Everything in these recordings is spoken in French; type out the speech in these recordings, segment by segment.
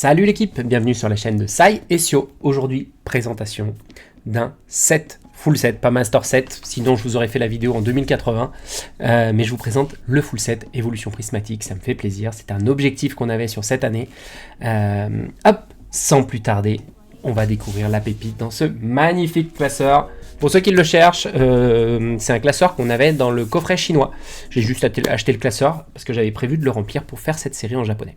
Salut l'équipe, bienvenue sur la chaîne de Sai et Sio. Aujourd'hui, présentation d'un set, full set, pas master set, sinon je vous aurais fait la vidéo en 2080. Mais je vous présente le full set évolution prismatique, ça me fait plaisir. C'est un objectif qu'on avait sur cette année. Hop, sans plus tarder, on va découvrir la pépite dans ce magnifique classeur. Pour ceux qui le cherchent, c'est un classeur qu'on avait dans le coffret chinois. J'ai juste acheté le classeur parce que j'avais prévu de le remplir pour faire cette série en japonais.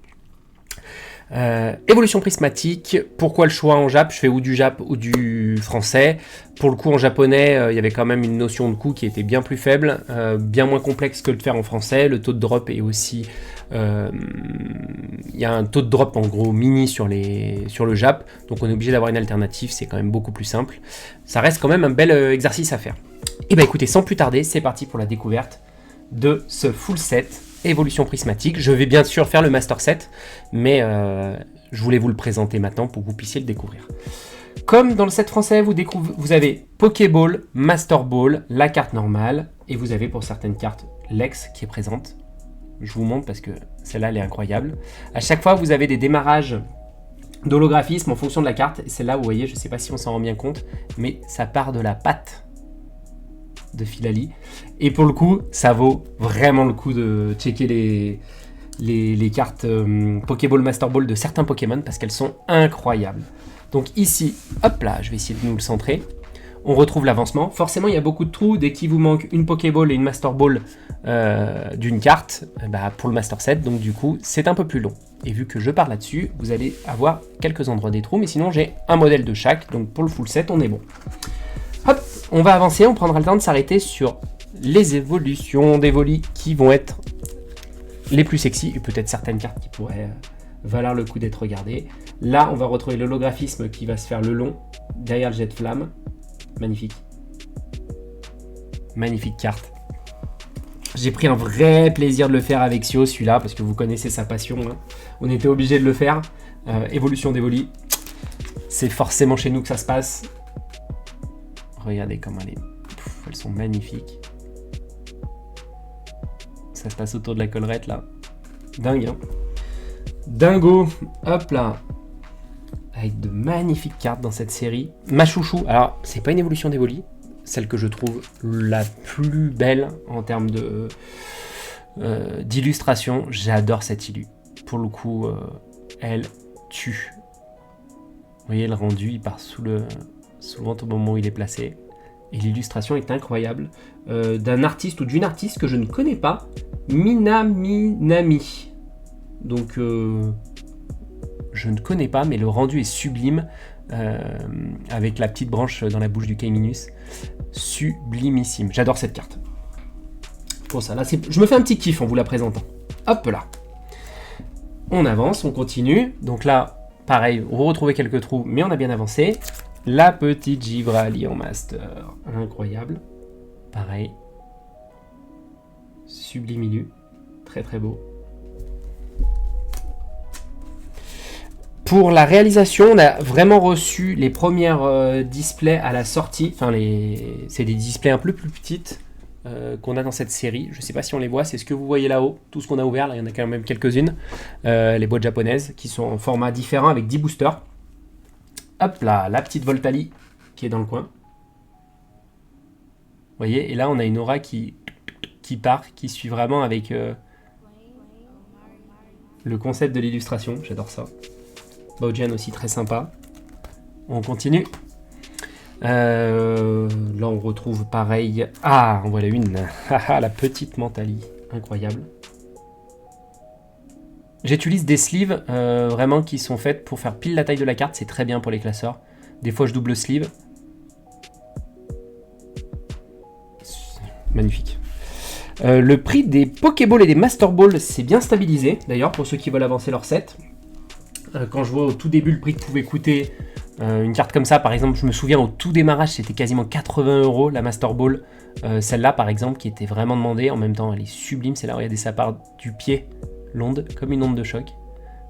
Évolution prismatique, pourquoi le choix en jap? Je fais ou du jap ou du français. Pour le coup en japonais, il y avait quand même une notion de coût qui était bien plus faible, bien moins complexe que de faire en français. Le taux de drop est aussi... il y a un taux de drop en gros mini sur le jap, donc on est obligé d'avoir une alternative, c'est quand même beaucoup plus simple. Ça reste quand même un bel exercice à faire. Et bah écoutez, sans plus tarder, c'est parti pour la découverte de ce full set évolution prismatique. Je vais bien sûr faire le master set, mais je voulais vous le présenter maintenant pour que vous puissiez le découvrir. Comme dans le set français, vous avez Pokéball, Master Ball, la carte normale, et vous avez pour certaines cartes l'ex qui est présente. Je vous montre parce que celle-là, elle est incroyable. À chaque fois, vous avez des démarrages d'holographisme en fonction de la carte. Et celle-là, vous voyez, je ne sais pas si on s'en rend bien compte, mais ça part de la patte de Filali. Et pour le coup, ça vaut vraiment le coup de checker les cartes Pokéball, Master Ball de certains Pokémon parce qu'elles sont incroyables. Donc ici, hop là, je vais essayer de nous le centrer. On retrouve l'avancement. Forcément, il y a beaucoup de trous. Dès qu'il vous manque une Pokéball et une Master Ball d'une carte, pour le Master Set, donc du coup, c'est un peu plus long. Et vu que je pars là-dessus, vous allez avoir quelques endroits des trous, mais sinon, j'ai un modèle de chaque. Donc pour le full set, on est bon. Hop, on va avancer. On prendra le temps de s'arrêter sur les évolutions d'Evoli qui vont être les plus sexy et peut-être certaines cartes qui pourraient valoir le coup d'être regardées. Là, on va retrouver l'holographisme qui va se faire le long derrière le jet de flamme. Magnifique. Magnifique carte. J'ai pris un vrai plaisir de le faire avec Sio, celui-là, parce que vous connaissez sa passion. Hein. On était obligé de le faire. Évolution d'Evoli. C'est forcément chez nous que ça se passe. Regardez comment elles sont magnifiques. Ça se passe autour de la collerette, là. Dingue, hein. Dingo. Hop là. Avec de magnifiques cartes dans cette série. Ma chouchou, alors c'est pas une évolution d'Evoli, celle que je trouve la plus belle en termes d'illustration. J'adore cette illu. Pour le coup, elle tue. Vous voyez le rendu, il part sous le ventre au moment où il est placé. Et l'illustration est incroyable. D'un artiste ou d'une artiste que je ne connais pas, Minaminami. Donc... je ne connais pas, mais le rendu est sublime, avec la petite branche dans la bouche du Kaiminus. Sublimissime. J'adore cette carte. Pour ça, là, je me fais un petit kiff en vous la présentant. Hop là. On avance, on continue. Donc là, pareil, vous retrouvez quelques trous, mais on a bien avancé. La petite Givrali en master. Incroyable. Pareil. Sublime illu. Très très beau. Pour la réalisation, on a vraiment reçu les premières displays à la sortie. Enfin, c'est des displays un peu plus petites qu'on a dans cette série. Je ne sais pas si on les voit, c'est ce que vous voyez là-haut. Tout ce qu'on a ouvert, là, il y en a quand même quelques-unes. Les boîtes japonaises qui sont en format différent avec 10 boosters. Hop là, la petite Voltali qui est dans le coin. Vous voyez, et là, on a une aura qui part, qui suit vraiment avec le concept de l'illustration. J'adore ça. Baojian aussi très sympa. On continue. Là on retrouve pareil. Ah, en voilà une. La petite Mentali. Incroyable. J'utilise des sleeves vraiment qui sont faites pour faire pile la taille de la carte. C'est très bien pour les classeurs. Des fois je double sleeve. Magnifique. Le prix des Pokéball et des Master Ball s'est bien stabilisé. D'ailleurs pour ceux qui veulent avancer leur set. Quand je vois au tout début le prix que pouvait coûter une carte comme ça, par exemple, je me souviens au tout démarrage, c'était quasiment 80 € la Master Ball. Celle-là, par exemple, qui était vraiment demandée. En même temps, elle est sublime. C'est là, regardez, ça part du pied, l'onde, comme une onde de choc.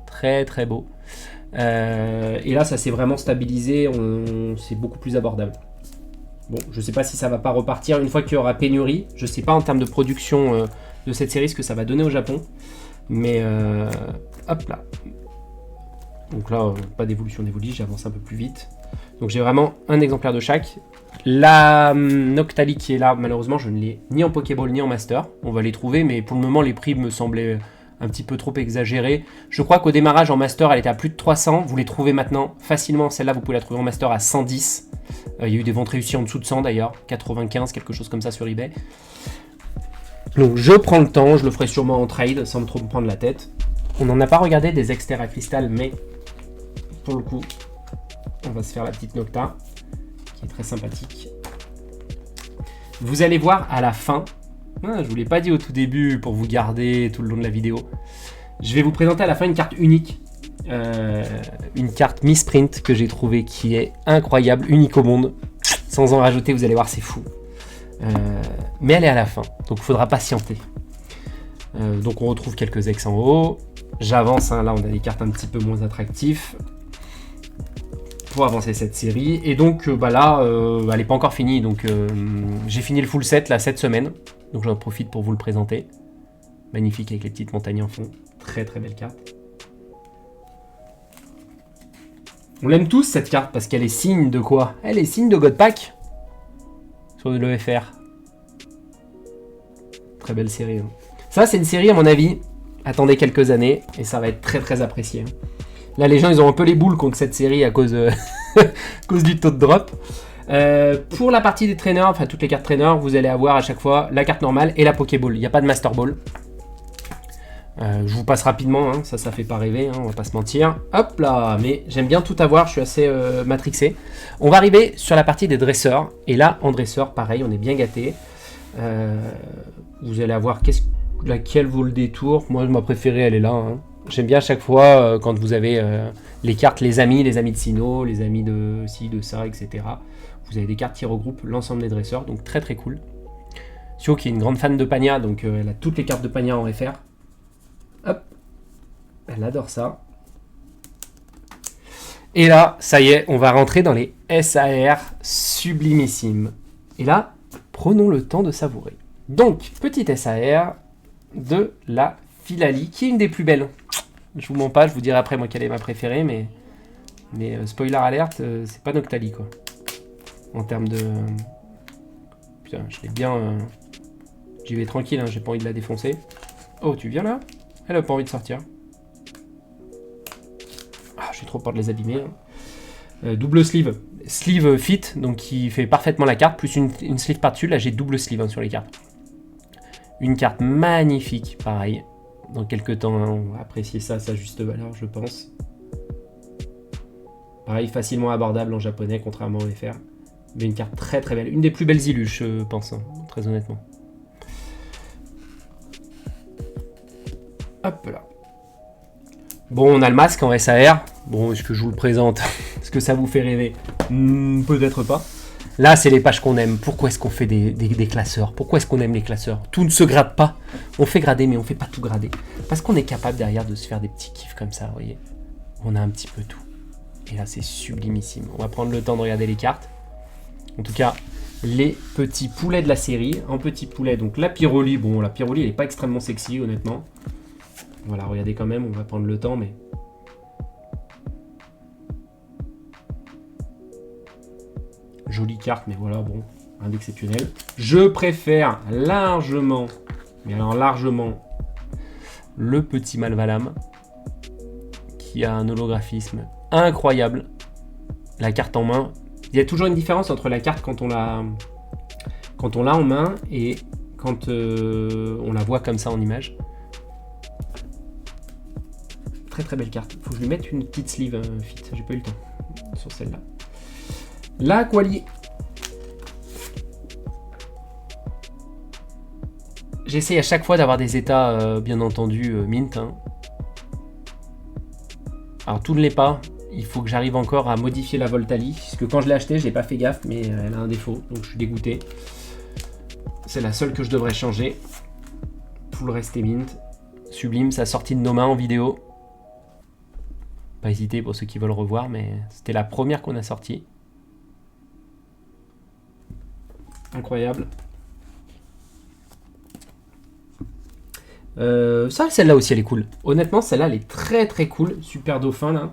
Très, très beau. Et là, ça s'est vraiment stabilisé. C'est beaucoup plus abordable. Bon, je sais pas si ça va pas repartir une fois qu'il y aura pénurie. Je sais pas en termes de production de cette série ce que ça va donner au Japon. Mais hop là. Donc là, pas d'évolution d'Evoli, j'avance un peu plus vite. Donc j'ai vraiment un exemplaire de chaque. La Noctali qui est là, malheureusement, je ne l'ai ni en Pokéball ni en Master. On va les trouver, mais pour le moment, les prix me semblaient un petit peu trop exagérés. Je crois qu'au démarrage en Master, elle était à plus de 300. Vous les trouvez maintenant facilement. Celle-là, vous pouvez la trouver en Master à 110. Il y a eu des ventes réussies en dessous de 100 d'ailleurs. 95, quelque chose comme ça sur eBay. Donc je prends le temps, je le ferai sûrement en trade sans me trop me prendre la tête. On n'en a pas regardé des Extera Crystal, mais pour le coup, on va se faire la petite Nocta, qui est très sympathique. Vous allez voir à la fin, je ne vous l'ai pas dit au tout début pour vous garder tout le long de la vidéo, je vais vous présenter à la fin une carte unique, une carte Misprint que j'ai trouvée qui est incroyable, unique au monde. Sans en rajouter, vous allez voir, c'est fou. Mais elle est à la fin, donc il faudra patienter. Donc on retrouve quelques ex en haut. J'avance, hein, là on a des cartes un petit peu moins attractives pour avancer cette série. Et donc là, elle n'est pas encore finie. Donc j'ai fini le full set là cette semaine. Donc j'en profite pour vous le présenter. Magnifique avec les petites montagnes en fond. Très très belle carte. On l'aime tous cette carte parce qu'elle est signe de quoi? Elle est signe de God Pack sur le FR. Très belle série. Hein. Ça c'est une série à mon avis. Attendez quelques années et ça va être très très apprécié. Là les gens ils ont un peu les boules contre cette série à cause, cause du taux de drop. Pour la partie des traîneurs, enfin toutes les cartes traîneurs, vous allez avoir à chaque fois la carte normale et la Pokéball. Il n'y a pas de Master Ball. Je vous passe rapidement, hein, ça fait pas rêver, hein, on va pas se mentir. Hop là, mais j'aime bien tout avoir, je suis assez matrixé. On va arriver sur la partie des dresseurs. Et là en dresseur, pareil, on est bien gâté. Vous allez avoir laquelle vaut le détour. Moi ma préférée elle est là. Hein. J'aime bien à chaque fois quand vous avez les cartes, les amis de Sinnoh, les amis de ci, de ça, etc. Vous avez des cartes qui regroupent l'ensemble des dresseurs, donc très très cool. Sio qui est une grande fan de Pagna, donc elle a toutes les cartes de Pagna en FR. Hop, elle adore ça. Et là, ça y est, on va rentrer dans les SAR sublimissimes. Et là, prenons le temps de savourer. Donc, petite SAR de la Philali, qui est une des plus belles. Je vous mens pas, je vous dirai après moi quelle est ma préférée, mais spoiler alerte, c'est pas Noctali quoi. En termes de... Putain, je l'ai bien... J'y vais tranquille, hein, j'ai pas envie de la défoncer. Oh, tu viens là? Elle a pas envie de sortir. Ah, j'ai trop peur de les abîmer. Hein. Double sleeve. Sleeve fit, donc qui fait parfaitement la carte, plus une sleeve par-dessus. Là, j'ai double sleeve hein, sur les cartes. Une carte magnifique, pareil. Dans quelques temps, hein, on va apprécier ça à sa juste valeur, je pense. Pareil, facilement abordable en japonais, contrairement au FR. Mais une carte très très belle. Une des plus belles illus, je pense, hein, très honnêtement. Hop là. Bon, on a le masque en SAR. Bon, est-ce que je vous le présente? Est-ce que ça vous fait rêver? Peut-être pas. Là, c'est les pages qu'on aime. Pourquoi est-ce qu'on fait des classeurs? Pourquoi est-ce qu'on aime les classeurs? Tout ne se grade pas. On fait grader, mais on fait pas tout grader. Parce qu'on est capable derrière de se faire des petits kiffs comme ça, vous voyez. On a un petit peu tout. Et là, c'est sublimissime. On va prendre le temps de regarder les cartes. En tout cas, les petits poulets de la série. En petit poulet, donc la Pyroli. Bon, la Pyroli, elle n'est pas extrêmement sexy, honnêtement. Voilà, regardez quand même, on va prendre le temps, mais... Jolie carte, mais voilà, bon, rien d'exceptionnel. Je préfère largement, mais alors largement, le petit Malvalam, qui a un holographisme incroyable. La carte en main, il y a toujours une différence entre la carte quand on l'a en main et quand on la voit comme ça en image. Très très belle carte. Faut que je lui mette une petite sleeve fit. J'ai pas eu le temps sur celle-là. La Quali. J'essaie à chaque fois d'avoir des états bien entendu mint. Hein. Alors tout ne l'est pas. Il faut que j'arrive encore à modifier la Voltali. Puisque quand je l'ai acheté, je n'ai pas fait gaffe, mais elle a un défaut. Donc je suis dégoûté. C'est la seule que je devrais changer. Tout le reste est mint. Sublime, ça a sorti de nos mains en vidéo. Pas hésiter pour ceux qui veulent revoir, mais c'était la première qu'on a sortie. Incroyable. Celle-là aussi, elle est cool. Honnêtement, celle-là, elle est très très cool. Super dauphin, là.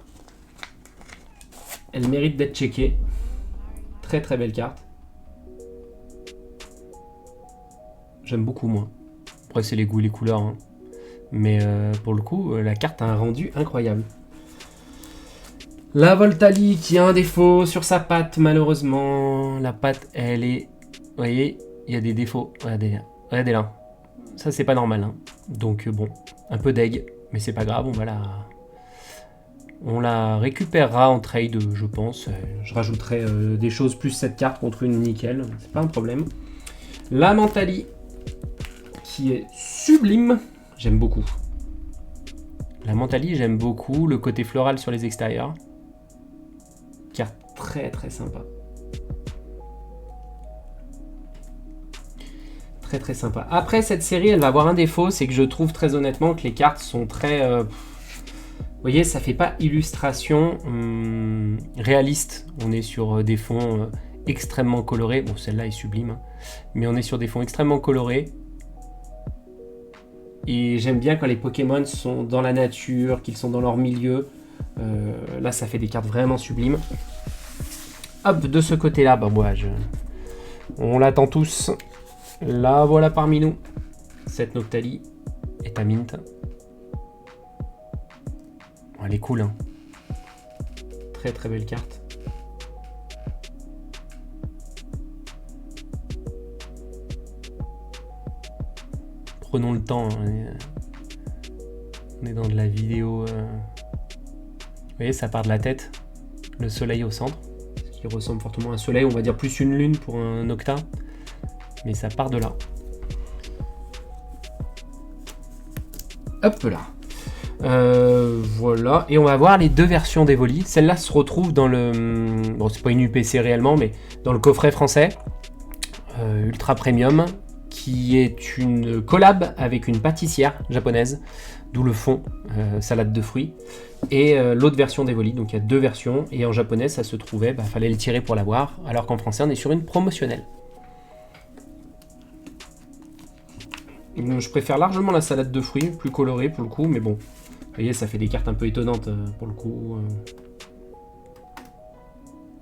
Elle mérite d'être checkée. Très très belle carte. J'aime beaucoup moi. Après c'est les goûts et les couleurs. Hein. Mais pour le coup, la carte a un rendu incroyable. La Voltali qui a un défaut sur sa patte malheureusement. La patte elle est... Vous voyez, il y a des défauts. Regardez là. Ça c'est pas normal. Hein. Donc bon, un peu deg. Mais c'est pas grave, on la récupérera en trade, je pense. Je rajouterai des choses plus cette carte contre une nickel. C'est pas un problème. La Mentali qui est sublime. J'aime beaucoup. La Mentali, j'aime beaucoup. Le côté floral sur les extérieurs. Carte très très sympa. Très très sympa. Après, cette série, elle va avoir un défaut. C'est que je trouve très honnêtement que les cartes sont très... vous voyez, ça fait pas illustration réaliste. On est sur des fonds extrêmement colorés. Bon, celle-là est sublime. Hein. Mais on est sur des fonds extrêmement colorés. Et j'aime bien quand les Pokémon sont dans la nature, qu'ils sont dans leur milieu. Là, ça fait des cartes vraiment sublimes. Hop, de ce côté-là, bah moi, on l'attend tous. La voilà parmi nous. Cette Noctali est à mint. Elle est cool, hein. Très très belle carte. Prenons le temps. Hein. On est dans de la vidéo. Vous voyez, ça part de la tête. Le soleil au centre. Ce qui ressemble fortement à un soleil. On va dire plus une lune pour un Nocta. Mais ça part de là. Hop là. Voilà. Et on va voir les deux versions d'Evoli. Celle-là se retrouve dans le... Bon, c'est pas une UPC réellement, mais dans le coffret français. Ultra Premium. Qui est une collab avec une pâtissière japonaise. D'où le fond, salade de fruits. Et l'autre version d'Evoli. Donc il y a deux versions. Et en japonais, ça se trouvait, fallait le tirer pour l'avoir. Alors qu'en français, on est sur une promotionnelle. Je préfère largement la salade de fruits, plus colorée pour le coup, mais bon. Vous voyez, ça fait des cartes un peu étonnantes pour le coup. Vous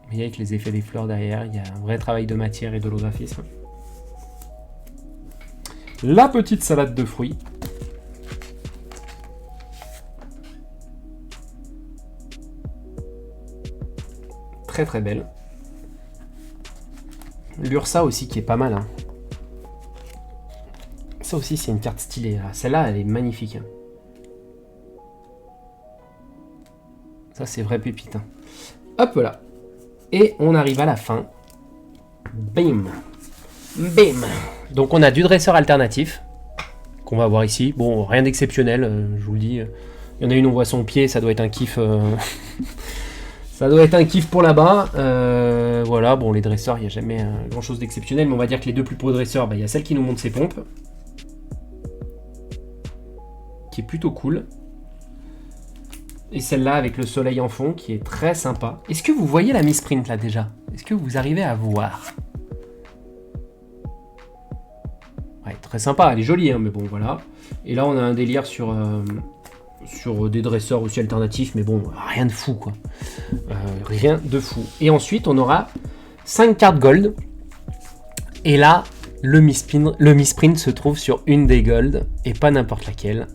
voyez, avec les effets des fleurs derrière, il y a un vrai travail de matière et d'holographisme. La petite salade de fruits. Très très belle. L'Ursa aussi qui est pas mal. Hein. Ça aussi c'est une carte stylée. Celle-là elle est magnifique. Hein. Ça c'est vrai pépite. Hein. Hop là. Et on arrive à la fin. Bim. Bim. Donc on a du dresseur alternatif. Qu'on va voir ici. Bon, rien d'exceptionnel, je vous le dis. Il y en a une, on voit son pied, ça doit être un kiff. Ça doit être un kiff pour là-bas. Voilà, bon les dresseurs, il n'y a jamais grand chose d'exceptionnel. Mais on va dire que les deux plus beaux dresseurs, il y a celle qui nous montre ses pompes. Qui est plutôt cool. Et celle-là avec le soleil en fond qui est très sympa. Est-ce que vous voyez la misprint là déjà? Est-ce que vous arrivez à voir? Ouais, très sympa, elle est jolie hein, mais bon voilà. Et là on a un délire sur des dresseurs aussi alternatifs, mais bon, rien de fou quoi. Rien de fou. Et ensuite on aura 5 cartes gold. Et là, le misprint se trouve sur une des gold, et pas n'importe laquelle.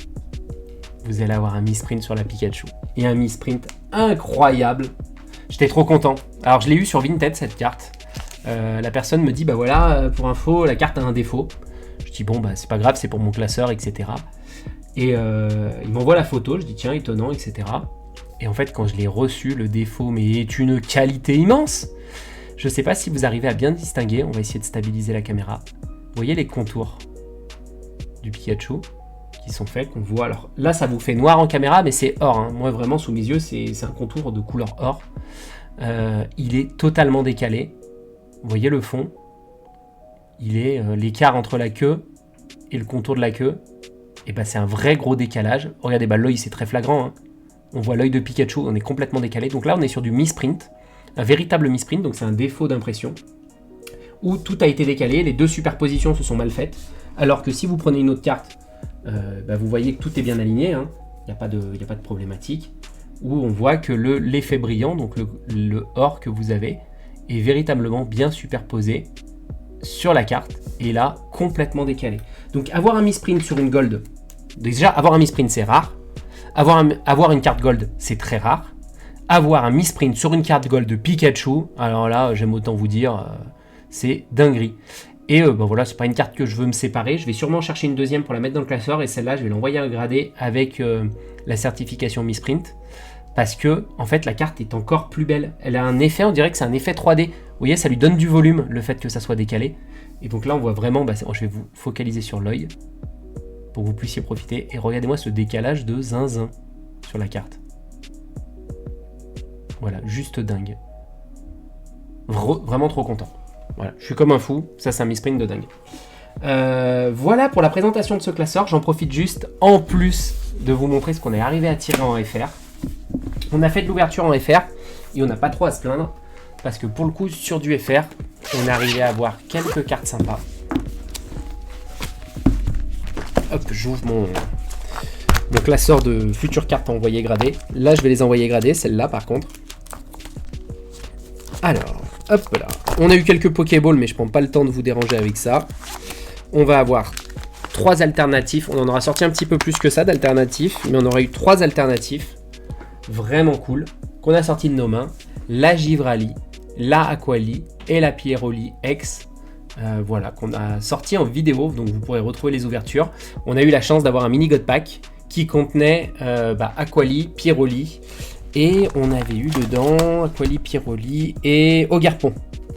Vous allez avoir un misprint sur la Pikachu. Et un misprint incroyable. J'étais trop content. Alors je l'ai eu sur Vinted cette carte. La personne me dit, bah voilà, pour info, la carte a un défaut. Je dis, bon, bah c'est pas grave, c'est pour mon classeur, etc. Et il m'envoie la photo, je dis, tiens, étonnant, etc. Et en fait, quand je l'ai reçu, le défaut, mais est une qualité immense. Je sais pas si vous arrivez à bien distinguer. On va essayer de stabiliser la caméra. Vous voyez les contours du Pikachu qui sont faits, qu'on voit. Alors là, ça vous fait noir en caméra, mais c'est or. Hein. Moi, vraiment, sous mes yeux, c'est un contour de couleur or. Il est totalement décalé. Vous voyez le fond. Il est l'écart entre la queue et le contour de la queue. Et ben, c'est un vrai gros décalage. Regardez, l'œil, c'est très flagrant. Hein. On voit l'œil de Pikachu, on est complètement décalé. Donc là, on est sur du misprint. Un véritable misprint, donc c'est un défaut d'impression. Où tout a été décalé, les deux superpositions se sont mal faites. Alors que si vous prenez une autre carte, vous voyez que tout est bien aligné, hein. Il n'y a pas de problématique. où on voit que l'effet brillant, donc le or que vous avez, est véritablement bien superposé sur la carte, et là, complètement décalé. Donc avoir un misprint sur une gold, déjà avoir un misprint c'est rare, avoir une carte gold c'est très rare, avoir un misprint sur une carte gold de Pikachu, alors là, j'aime autant vous dire, c'est dinguerie. Et ben voilà, c'est pas une carte que je veux me séparer, je vais sûrement chercher une deuxième pour la mettre dans le classeur, et celle-là, je vais l'envoyer à grader avec la certification misprint, parce que, en fait, la carte est encore plus belle. Elle a un effet, on dirait que c'est un effet 3D. Vous voyez, ça lui donne du volume, le fait que ça soit décalé. Et donc là, on voit vraiment, bah, je vais vous focaliser sur l'œil, pour que vous puissiez profiter. Et regardez-moi ce décalage de zinzin sur la carte. Voilà, juste dingue. Vraiment trop content. Voilà, je suis comme un fou, ça c'est un misprint de dingue. Voilà pour la présentation de ce classeur. J'en profite juste, en plus de vous montrer ce qu'on est arrivé à tirer en FR. On a fait de l'ouverture en FR et on n'a pas trop à se plaindre parce que pour le coup sur du FR on est arrivé à avoir quelques cartes sympas. Hop, j'ouvre mon classeur de futures cartes à envoyer gradées. Là je vais les envoyer gradées, celle-là par contre. Alors, hop là. On a eu quelques Pokéballs mais je prends pas le temps de vous déranger avec ça. On va avoir 3 alternatifs. On en aura sorti un petit peu plus que ça d'alternatifs, mais on aura eu 3 alternatifs vraiment cool qu'on a sorti de nos mains. La Givrali, la Aquali et la Pieroli X. Voilà, qu'on a sorti en vidéo, donc vous pourrez retrouver les ouvertures. On a eu la chance d'avoir un mini God Pack qui contenait Aquali, Pieroli, et on avait eu dedans Aquali, Pieroli et Ogarpon,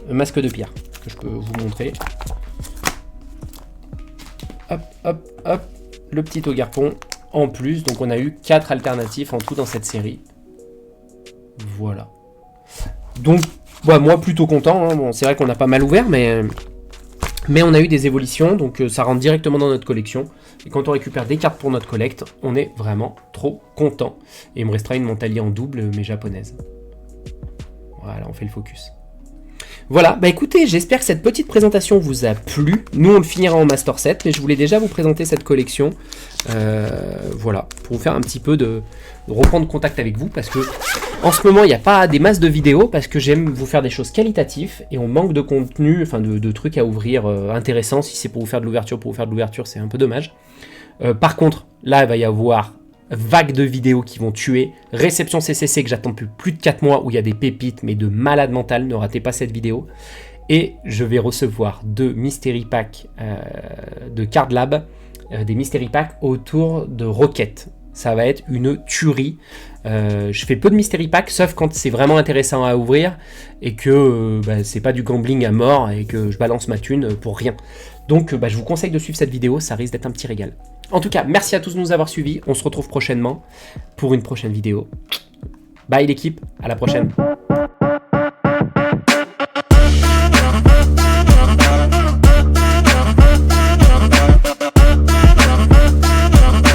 masque de pierre, que je peux vous montrer. Hop, hop, hop, le petit Ogarpon en plus. Donc on a eu 4 alternatifs en tout dans cette série. Voilà. Donc, bah, moi plutôt content. Hein. Bon, c'est vrai qu'on a pas mal ouvert, mais on a eu des évolutions. Donc ça rentre directement dans notre collection. Et quand on récupère des cartes pour notre collecte, on est vraiment trop content. Et il me restera une Montalier en double, mais japonaise. Voilà, on fait le focus. Voilà, bah écoutez, j'espère que cette petite présentation vous a plu. Nous, on le finira en Master 7, mais je voulais déjà vous présenter cette collection. Voilà, pour vous faire un petit peu de reprendre contact avec vous, parce que en ce moment, il n'y a pas des masses de vidéos, parce que j'aime vous faire des choses qualitatives, et on manque de contenu, enfin de trucs à ouvrir intéressants. Si c'est pour vous faire de l'ouverture, c'est un peu dommage. Par contre, là, il va y avoir vague de vidéos qui vont tuer. Réception CCC que j'attends depuis plus de 4 mois où il y a des pépites mais de malade mental, ne ratez pas cette vidéo. Et je vais recevoir 2 Mystery Pack de Card Lab, des Mystery Pack autour de Rocket. Ça va être une tuerie. Je fais peu de Mystery Pack sauf quand c'est vraiment intéressant à ouvrir et que c'est pas du gambling à mort et que je balance ma thune pour rien. Donc je vous conseille de suivre cette vidéo, ça risque d'être un petit régal. En tout cas, merci à tous de nous avoir suivis. On se retrouve prochainement pour une prochaine vidéo. Bye l'équipe, à la prochaine.